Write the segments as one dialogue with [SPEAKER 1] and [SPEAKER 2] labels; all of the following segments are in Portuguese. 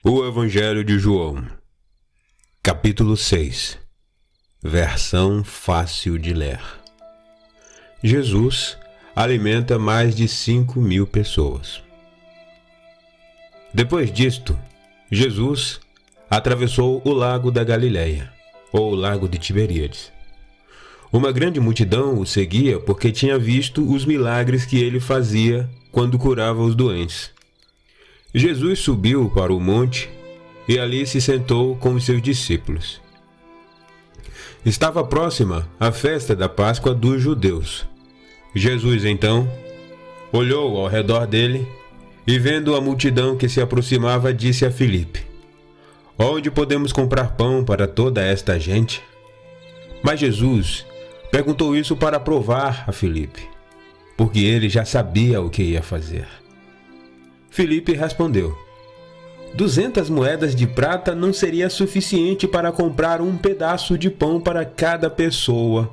[SPEAKER 1] O Evangelho de João, capítulo 6, versão fácil de ler. Jesus alimenta mais de 5.000 pessoas. Depois disto, Jesus atravessou o lago da Galileia, ou o lago de Tiberíades. Uma grande multidão o seguia porque tinha visto os milagres que ele fazia quando curava os doentes. Jesus subiu para o monte e ali se sentou com os seus discípulos. Estava próxima a festa da Páscoa dos judeus. Jesus, então, olhou ao redor dele e, vendo a multidão que se aproximava, disse a Filipe: "Onde podemos comprar pão para toda esta gente?" Mas Jesus perguntou isso para provar a Filipe, porque ele já sabia o que ia fazer. Filipe respondeu: 200 moedas de prata não seria suficiente para comprar um pedaço de pão para cada pessoa.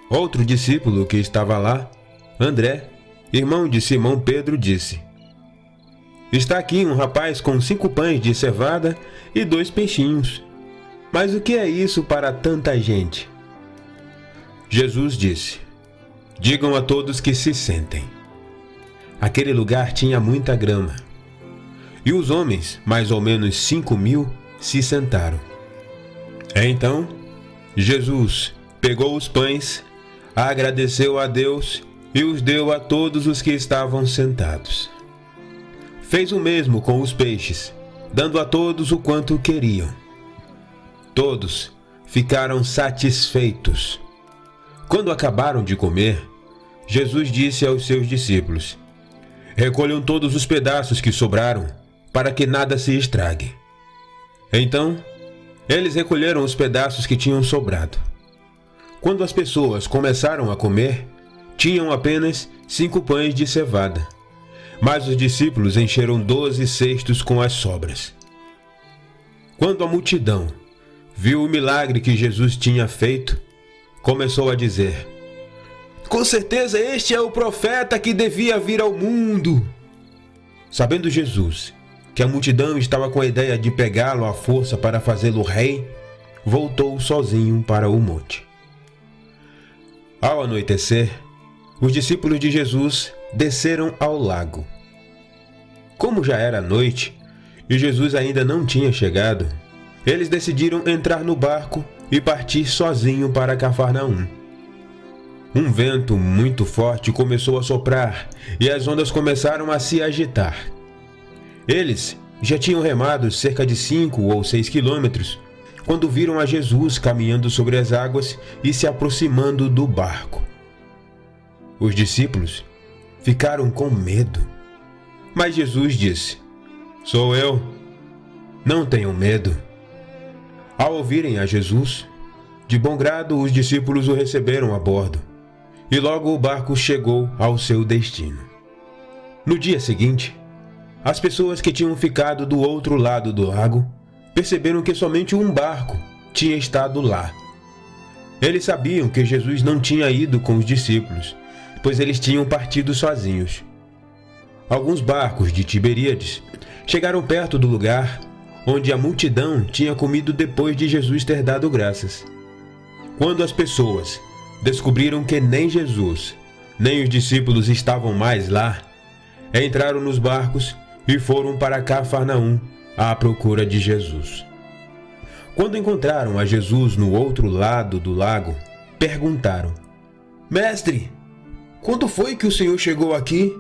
[SPEAKER 1] Outro discípulo que estava lá, André, irmão de Simão Pedro, disse: "Está aqui um rapaz com 5 pães de cevada e 2 peixinhos. Mas o que é isso para tanta gente?" Jesus disse: "Digam a todos que se sentem." Aquele lugar tinha muita grama. E os homens, mais ou menos 5.000, se sentaram. Então, Jesus pegou os pães, agradeceu a Deus e os deu a todos os que estavam sentados. Fez o mesmo com os peixes, dando a todos o quanto queriam. Todos ficaram satisfeitos. Quando acabaram de comer, Jesus disse aos seus discípulos: "Recolham todos os pedaços que sobraram, para que nada se estrague." Então, eles recolheram os pedaços que tinham sobrado. Quando as pessoas começaram a comer, tinham apenas 5 pães de cevada, mas os discípulos encheram 12 cestos com as sobras. Quando a multidão viu o milagre que Jesus tinha feito, começou a dizer: "Com certeza este é o profeta que devia vir ao mundo." Sabendo Jesus que a multidão estava com a ideia de pegá-lo à força para fazê-lo rei, voltou sozinho para o monte. Ao anoitecer, os discípulos de Jesus desceram ao lago. Como já era noite e Jesus ainda não tinha chegado, eles decidiram entrar no barco e partir sozinho para Cafarnaum. Um vento muito forte começou a soprar e as ondas começaram a se agitar. Eles já tinham remado cerca de 5 ou 6 quilômetros quando viram a Jesus caminhando sobre as águas e se aproximando do barco. Os discípulos ficaram com medo. Mas Jesus disse: "Sou eu. Não tenham medo." Ao ouvirem a Jesus, de bom grado os discípulos o receberam a bordo. E logo o barco chegou ao seu destino. No dia seguinte, as pessoas que tinham ficado do outro lado do lago perceberam que somente um barco tinha estado lá. Eles sabiam que Jesus não tinha ido com os discípulos, pois eles tinham partido sozinhos. Alguns barcos de Tiberíades chegaram perto do lugar onde a multidão tinha comido depois de Jesus ter dado graças. Quando as pessoas descobriram que nem Jesus, nem os discípulos estavam mais lá, entraram nos barcos e foram para Cafarnaum à procura de Jesus. Quando encontraram a Jesus no outro lado do lago, perguntaram: "Mestre, quando foi que o Senhor chegou aqui?"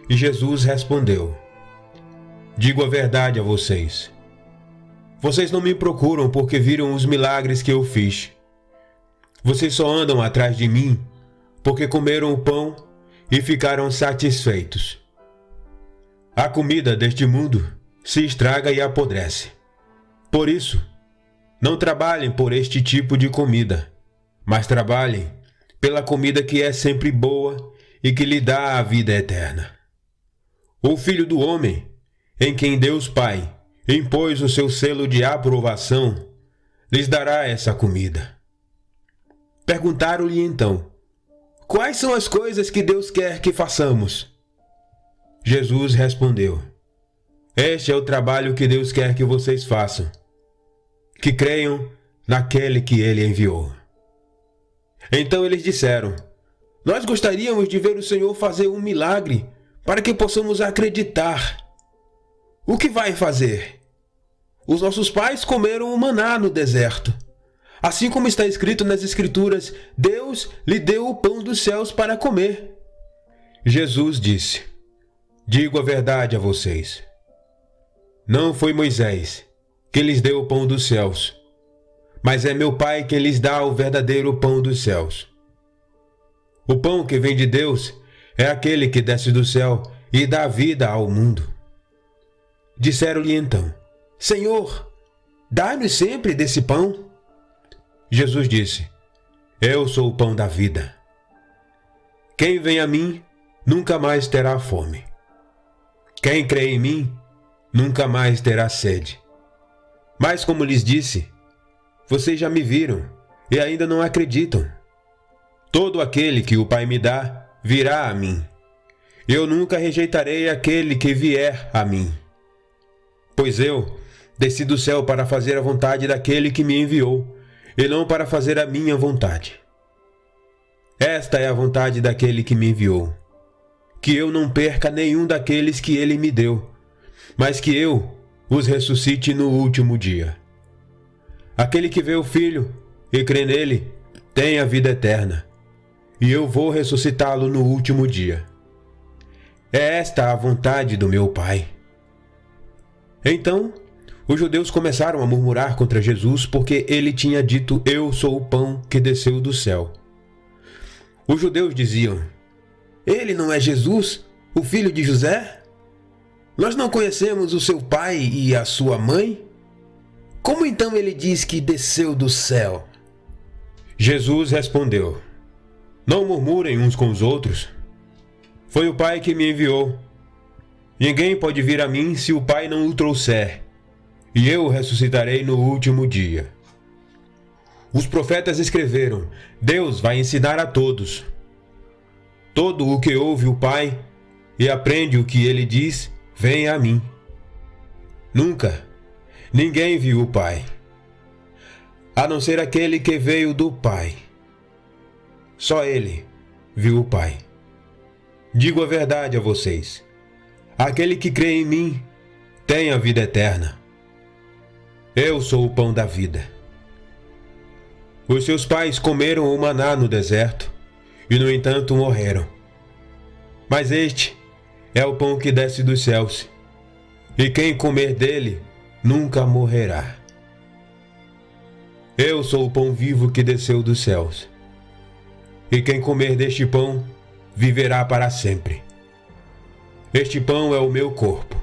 [SPEAKER 1] E Jesus respondeu: "Digo a verdade a vocês. Vocês não me procuram porque viram os milagres que eu fiz. Vocês só andam atrás de mim porque comeram o pão e ficaram satisfeitos. A comida deste mundo se estraga e apodrece. Por isso, não trabalhem por este tipo de comida, mas trabalhem pela comida que é sempre boa e que lhe dá a vida eterna. O Filho do Homem, em quem Deus Pai impôs o seu selo de aprovação, lhes dará essa comida." Perguntaram-lhe então: "Quais são as coisas que Deus quer que façamos?" Jesus respondeu: Este é o trabalho que Deus quer que vocês façam, que creiam naquele que Ele enviou. Então eles disseram: nós gostaríamos de ver o Senhor fazer um milagre para que possamos acreditar. O que vai fazer? Os nossos pais comeram o maná no deserto. Assim como está escrito nas Escrituras, Deus lhe deu o pão dos céus para comer. Jesus disse: digo a verdade a vocês. Não foi Moisés que lhes deu o pão dos céus, mas é meu Pai quem lhes dá o verdadeiro pão dos céus. O pão que vem de Deus é aquele que desce do céu e dá vida ao mundo. Disseram-lhe então: Senhor, dá-nos sempre desse pão. Jesus disse: eu sou o pão da vida. Quem vem a mim nunca mais terá fome. Quem crê em mim nunca mais terá sede. Mas como lhes disse, vocês já me viram e ainda não acreditam. Todo aquele que o Pai me dá virá a mim. Eu nunca rejeitarei aquele que vier a mim. Pois eu desci do céu para fazer a vontade daquele que me enviou, e não para fazer a minha vontade. Esta é a vontade daquele que me enviou, que eu não perca nenhum daqueles que ele me deu, mas que eu os ressuscite no último dia. Aquele que vê o Filho e crê nele tem a vida eterna, e eu vou ressuscitá-lo no último dia. É esta a vontade do meu Pai. Então, os judeus começaram a murmurar contra Jesus porque ele tinha dito: eu sou o pão que desceu do céu. Os judeus diziam: ele não é Jesus, o filho de José? Nós não conhecemos o seu pai e a sua mãe? Como então ele diz que desceu do céu? Jesus respondeu: não murmurem uns com os outros. Foi o Pai que me enviou. Ninguém pode vir a mim se o Pai não o trouxer, e eu o ressuscitarei no último dia. Os profetas escreveram: Deus vai ensinar a todos. Todo o que ouve o Pai e aprende o que ele diz, vem a mim. Nunca ninguém viu o Pai, a não ser aquele que veio do Pai. Só ele viu o Pai. Digo a verdade a vocês: aquele que crê em mim tem a vida eterna. Eu sou o pão da vida. Os seus pais comeram o maná no deserto e, no entanto, morreram. Mas este é o pão que desce dos céus, e quem comer dele nunca morrerá. Eu sou o pão vivo que desceu dos céus, e quem comer deste pão viverá para sempre. Este pão é o meu corpo,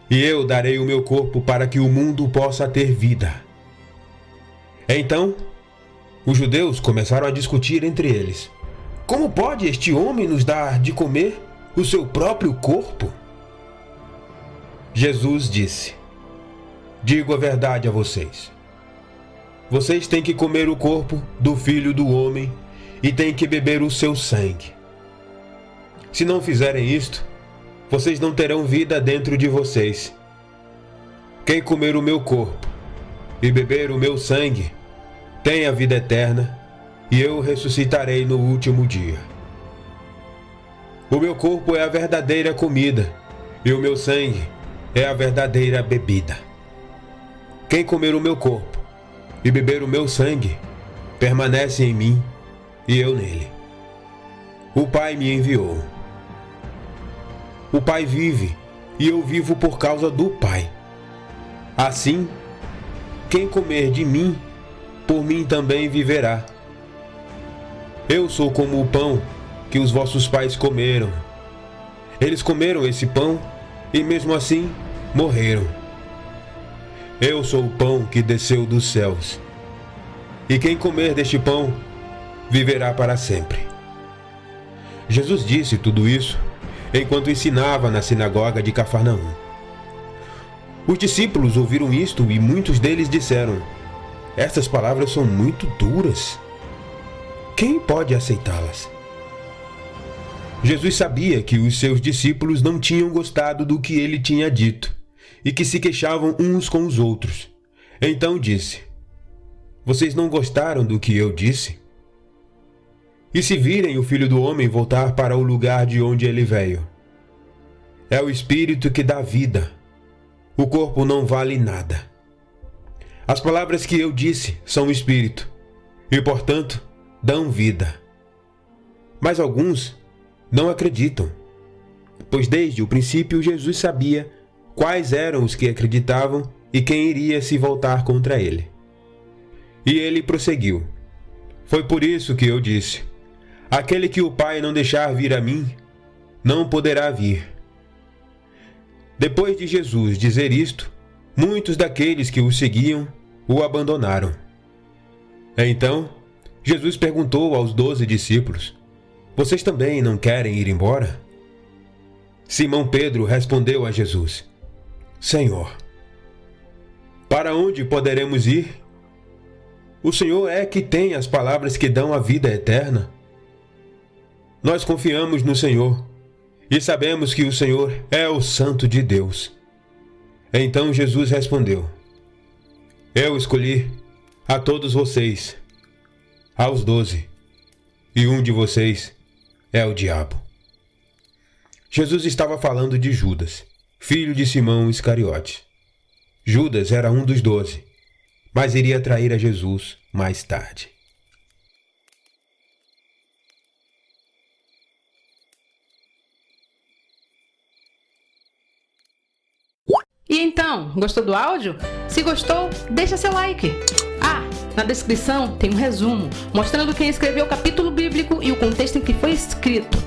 [SPEAKER 1] e eu darei o meu corpo para que o mundo possa ter vida. Então, os judeus começaram a discutir entre eles: como pode este homem nos dar de comer o seu próprio corpo? Jesus disse: digo a verdade a vocês. Vocês têm que comer o corpo do Filho do Homem e têm que beber o seu sangue. Se não fizerem isto, vocês não terão vida dentro de vocês. Quem comer o meu corpo e beber o meu sangue tem a vida eterna, e eu o ressuscitarei no último dia. O meu corpo é a verdadeira comida, e o meu sangue é a verdadeira bebida. Quem comer o meu corpo e beber o meu sangue permanece em mim e eu nele. O Pai me enviou. O Pai vive e eu vivo por causa do Pai. Assim, quem comer de mim, por mim também viverá. Eu sou como o pão que os vossos pais comeram. Eles comeram esse pão e mesmo assim morreram. Eu sou o pão que desceu dos céus, e quem comer deste pão viverá para sempre. Jesus disse tudo isso enquanto ensinava na sinagoga de Cafarnaum. Os discípulos ouviram isto e muitos deles disseram: estas palavras são muito duras. Quem pode aceitá-las? Jesus sabia que os seus discípulos não tinham gostado do que ele tinha dito e que se queixavam uns com os outros. Então disse: Vocês não gostaram do que eu disse? E se virem o Filho do Homem voltar para o lugar de onde ele veio? É o Espírito que dá vida. O corpo não vale nada. As palavras que eu disse são Espírito e, portanto, dão vida. Mas alguns não acreditam, pois desde o princípio Jesus sabia quais eram os que acreditavam e quem iria se voltar contra ele. E ele prosseguiu: Foi por isso que eu disse: Aquele que o Pai não deixar vir a mim, não poderá vir. Depois de Jesus dizer isto, muitos daqueles que o seguiam o abandonaram. Então, Jesus perguntou aos 12 discípulos: Vocês também não querem ir embora? Simão Pedro respondeu a Jesus: Senhor, para onde poderemos ir? O Senhor é que tem as palavras que dão a vida eterna. Nós confiamos no Senhor e sabemos que o Senhor é o Santo de Deus. Então Jesus respondeu: Eu escolhi a todos vocês, aos 12, e um de vocês é o diabo. Jesus estava falando de Judas, filho de Simão Iscariote. Judas era um dos 12, mas iria trair a Jesus mais tarde.
[SPEAKER 2] E então, gostou do áudio? Se gostou, deixa seu like. Na descrição tem um resumo mostrando quem escreveu o capítulo bíblico e o contexto em que foi escrito.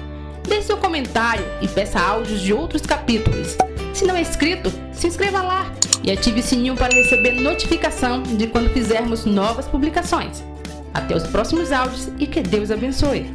[SPEAKER 2] Deixe seu comentário e peça áudios de outros capítulos. Se não é inscrito, se inscreva lá e ative o sininho para receber notificação de quando fizermos novas publicações. Até os próximos áudios e que Deus abençoe.